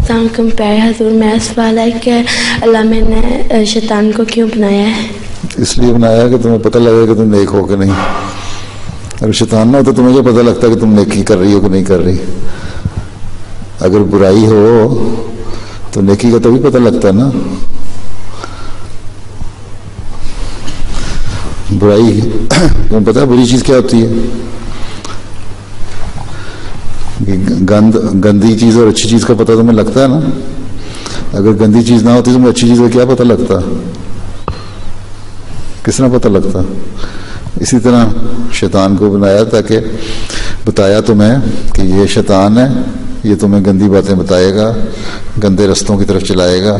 السلام علیکم پیارے حضور، میرا سوال ہے کہ اللہ میں نے شیطان کو کیوں بنایا ہے؟ اس لیے بنایا ہے کہ تمہیں پتہ لگے کہ تم نیک ہو کہ نہیں. اگر شیطان نہ ہو تو تمہیں کیا پتہ لگتا کہ تم نیکی کر رہی ہو کہ نہیں کر رہی. اگر برائی ہو تو نیکی کا تبھی پتہ لگتا ہے نا. برائی تمہیں پتہ ہے بری چیز کیا ہوتی ہے؟ گندی چیز اور اچھی چیز کا پتہ تمہیں لگتا ہے نا. اگر گندی چیز نہ ہوتی تو تمہیں اچھی چیز کا کیا پتہ لگتا؟ کس نے پتہ لگتا؟ اسی طرح شیطان کو بنایا تاکہ بتایا تمہیں کہ یہ شیطان ہے، یہ تمہیں گندی باتیں بتائے گا، گندے رستوں کی طرف چلائے گا.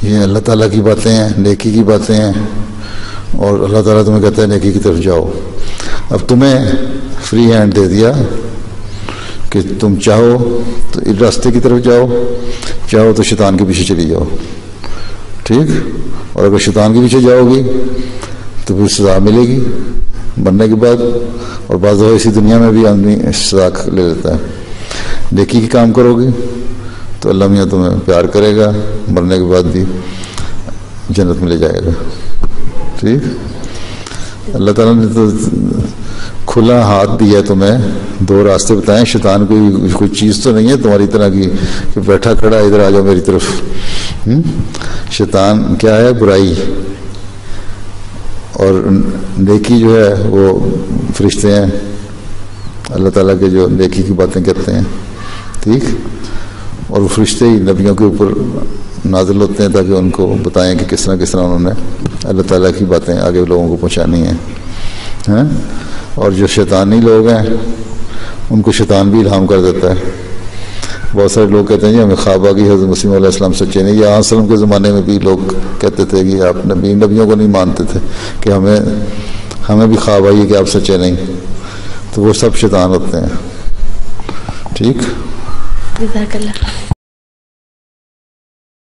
یہ اللہ تعالیٰ کی باتیں ہیں، نیکی کی باتیں ہیں، اور اللہ تعالیٰ تمہیں کہتا ہے نیکی کی طرف جاؤ. اب تمہیں فری ہینڈ دے دیا کہ تم چاہو تو اس راستے کی طرف جاؤ، چاہو تو شیطان کے پیچھے چلی جاؤ. ٹھیک؟ اور اگر شیطان کے پیچھے جاؤ گی تو پھر سزا ملے گی مرنے کے بعد. اور بعض دفعہ اسی دنیا میں بھی آدمی سزا لے لیتا ہے. نیکی کی کام کرو گی تو اللہ میاں تمہیں پیار کرے گا، مرنے کے بعد بھی جنت میں لے جائے گا. ٹھیک؟ اللہ تعالیٰ نے تو کھلا ہاتھ دیا ہے تمہیں، دو راستے بتائیں. شیطان کوئی چیز تو نہیں ہے تمہاری طرح کی کہ بیٹھا کھڑا ادھر آ جاؤ میری طرف. شیطان کیا ہے؟ برائی. اور نیکی جو ہے وہ فرشتے ہیں اللہ تعالیٰ کے جو نیکی کی باتیں کرتے ہیں. ٹھیک؟ اور وہ فرشتے ہی نبیوں کے اوپر نازل ہوتے ہیں تاکہ ان کو بتائیں کہ کس طرح انہوں نے اللہ تعالیٰ کی باتیں آگے لوگوں کو پہنچانی ہیں. اور جو شیطانی لوگ ہیں ان کو شیطان بھی الہام کر دیتا ہے. بہت سارے لوگ کہتے ہیں جی ہمیں خواب آ گئی حضرت مسیح علیہ السلام سچے نہیں. یا وسلم کے زمانے میں بھی لوگ کہتے تھے کہ آپ نبیوں کو نہیں مانتے تھے کہ ہمیں بھی خواب آئی ہے کہ آپ سچے نہیں. تو وہ سب شیطان ہوتے ہیں. ٹھیک؟ جزاک اللہ.